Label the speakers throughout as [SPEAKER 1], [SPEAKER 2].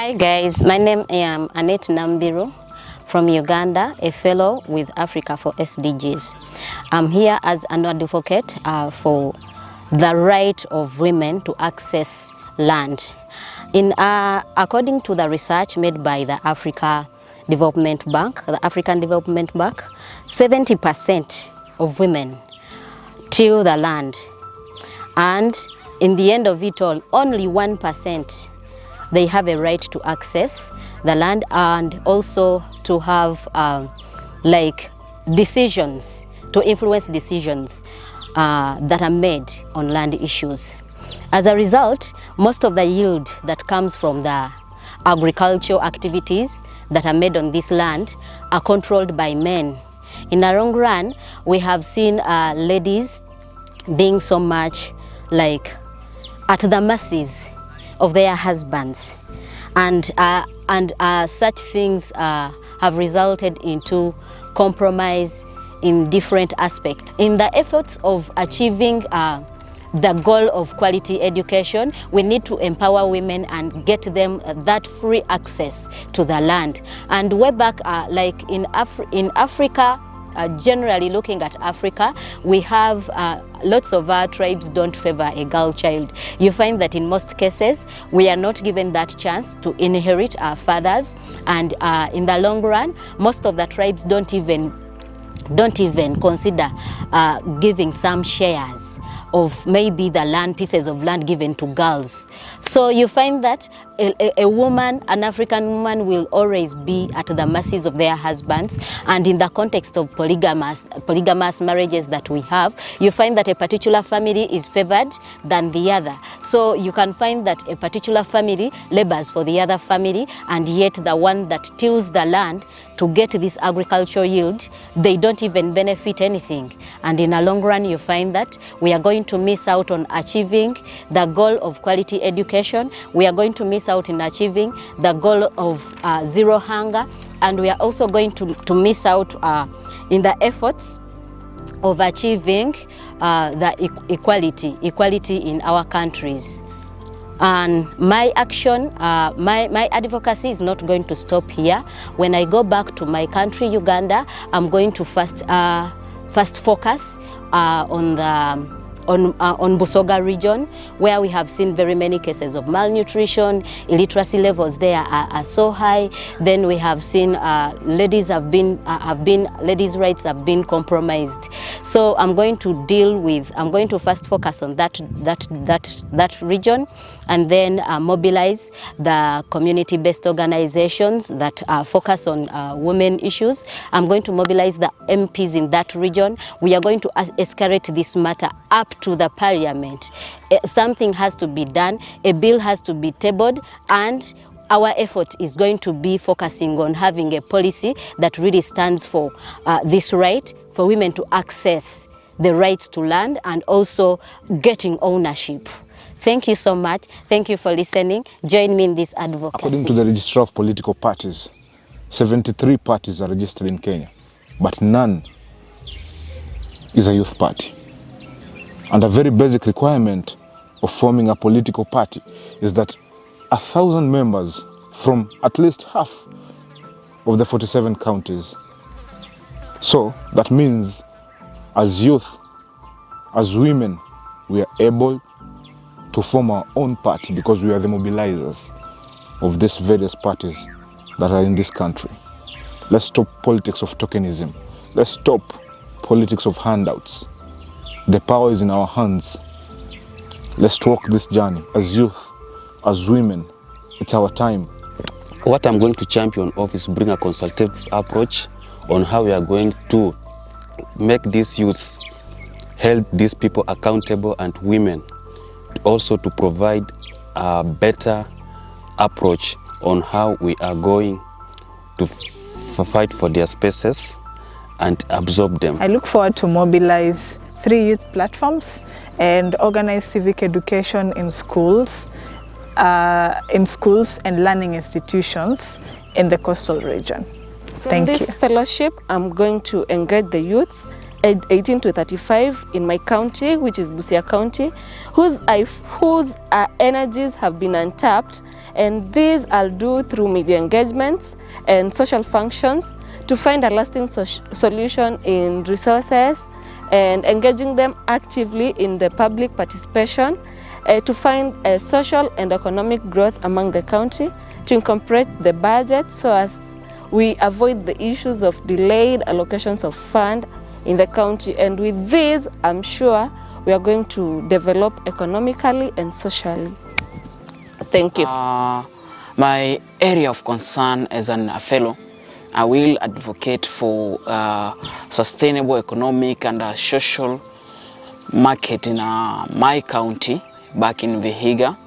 [SPEAKER 1] Hi guys, my name is Annette Nambiru from Uganda, a fellow with Africa for SDGs. I'm here as an advocate for the right of women to access land. According to the research made by the African Development Bank, 70% of women till the land, and in the end of it all, only 1% they have a right to access the land and also to have decisions, to influence decisions that are made on land issues. As a result, most of the yield that comes from the agricultural activities that are made on this land are controlled by men. In the long run, we have seen ladies being so much at the mercies of their husbands, and such things have resulted into compromise in different aspects. In the efforts of achieving the goal of quality education, we need to empower women and get them that free access to the land. And way back, in Africa, generally looking at Africa, we have lots of our tribes don't favor a girl child. You find that in most cases, we are not given that chance to inherit our fathers, and in the long run, most of the tribes don't even consider giving some shares of maybe the land, pieces of land given to girls. So you find that a woman, an African woman, will always be at the mercies of their husbands. And in the context of polygamous marriages that we have, you find that a particular family is favored than the other. So you can find that a particular family labors for the other family, and yet the one that tills the land to get this agricultural yield, they don't even benefit anything. And in a long run, you find that we are going to miss out on achieving the goal of quality education. We are going to miss out in achieving the goal of zero hunger, and we are also going to miss out in the efforts of achieving the equality in our countries. And my action, my advocacy is not going to stop here. When I go back to my country, Uganda, I'm going to first focus on Busoga region, where we have seen very many cases of malnutrition. Illiteracy levels there are so high. Then we have seen ladies' rights have been compromised. So I'm going to first focus on that region, and then mobilize the community-based organizations that focus on women issues. I'm going to mobilize the MPs in that region. We are going to escalate this matter up to the parliament. Something has to be done. A bill has to be tabled, and our effort is going to be focusing on having a policy that really stands for this right for women to access the right to land and also getting ownership. Thank you so much. Thank you for listening. Join me in this advocacy.
[SPEAKER 2] According to the Registrar of Political Parties, 73 parties are registered in Kenya, but none is a youth party. And a very basic requirement of forming a political party is that 1,000 members from at least half of the 47 counties. So that means as youth, as women, we are able to form our own party because we are the mobilizers of these various parties that are in this country. Let's stop politics of tokenism. Let's stop politics of handouts. The power is in our hands. Let's walk this journey as youth, as women. It's our time.
[SPEAKER 3] What I'm going to champion of is bring a consultative approach on how we are going to make these youths, hold these people accountable, and women also to provide a better approach on how we are going to fight for their spaces and absorb them.
[SPEAKER 4] I look forward to mobilize 3 youth platforms and organize civic education in schools and learning institutions in the coastal region.
[SPEAKER 5] From this fellowship, I'm going to engage the youths aged 18 to 35 in my county, which is Busia County, whose energies have been untapped, and these I'll do through media engagements and social functions to find a lasting solution in resources and engaging them actively in the public participation to find a social and economic growth among the county, to incorporate the budget so as we avoid the issues of delayed allocations of fund in the county. And with this, I'm sure we are going to develop economically and socially. Thank you.
[SPEAKER 6] My area of concern as a fellow, I will advocate for sustainable economic and social market in my county back in Vihiga.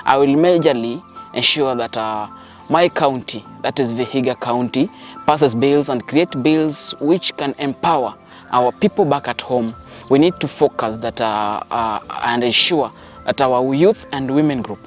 [SPEAKER 6] I will majorly ensure that my county, that is Vihiga County, passes bills and create bills which can empower our people back at home. We need to focus that and ensure that our youth and women group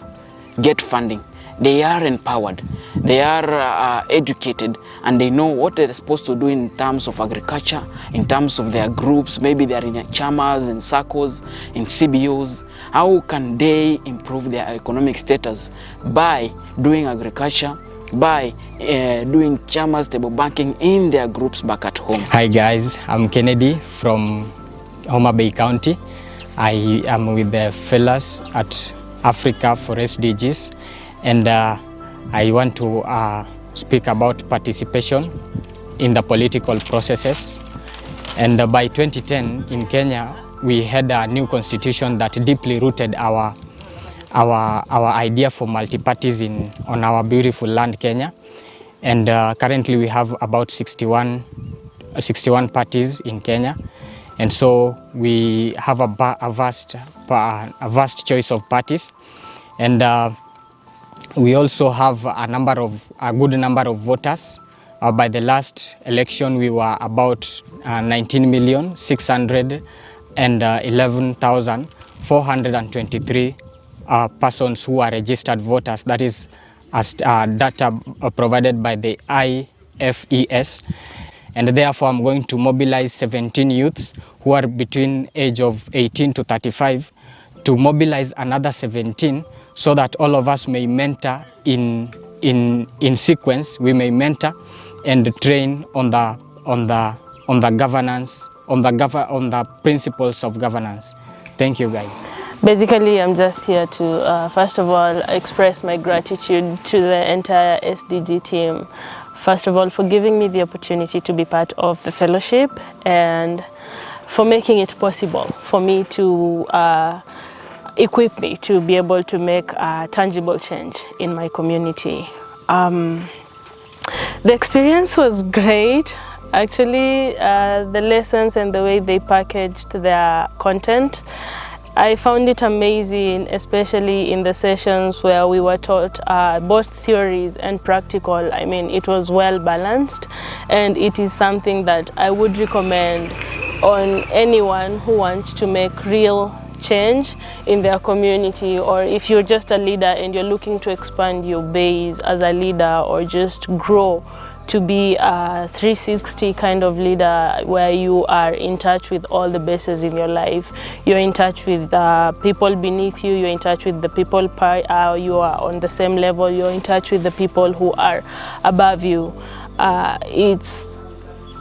[SPEAKER 6] get funding. They are empowered, they are educated, and they know what they're supposed to do in terms of agriculture, in terms of their groups. Maybe they are in chamas, in SACCOs, in CBOs. How can they improve their economic status by doing agriculture, by doing chamas, table banking in their groups back at home?
[SPEAKER 7] Hi guys, I'm Kennedy from Homa Bay County. I am with the fellows at Africa for SDGs. And I want to speak about participation in the political processes. And by 2010 in Kenya, we had a new constitution that deeply rooted our idea for multi-parties on our beautiful land, Kenya. And currently we have about 61 parties in Kenya. And so we have a vast choice of parties. And we also have a good number of voters. By the last election, we were about 19,611,423 persons who are registered voters. That is as data provided by the IFES. And therefore, I'm going to mobilize 17 youths who are between age of 18 to 35 to mobilize another 17 so that all of us may mentor in sequence. We may mentor and train on the governance, on the principles of governance. Thank you, guys.
[SPEAKER 8] Basically, I'm just here to first of all express my gratitude to the entire SDG team. First of all, for giving me the opportunity to be part of the fellowship and for making it possible for me to equip me to be able to make a tangible change in my community. The experience was great. Actually, the lessons and the way they packaged their content, I found it amazing, especially in the sessions where we were taught both theories and practical. I mean, it was well balanced, and it is something that I would recommend on anyone who wants to make real change in their community, or if you're just a leader and you're looking to expand your base as a leader or just grow to be a 360 kind of leader where you are in touch with all the bases in your life. You're in touch with people beneath you, you're in touch with the people you are on the same level, you're in touch with the people who are above you. It's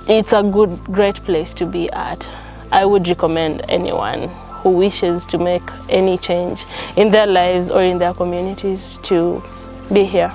[SPEAKER 8] a great place to be at. I would recommend anyone who wishes to make any change in their lives or in their communities to be here.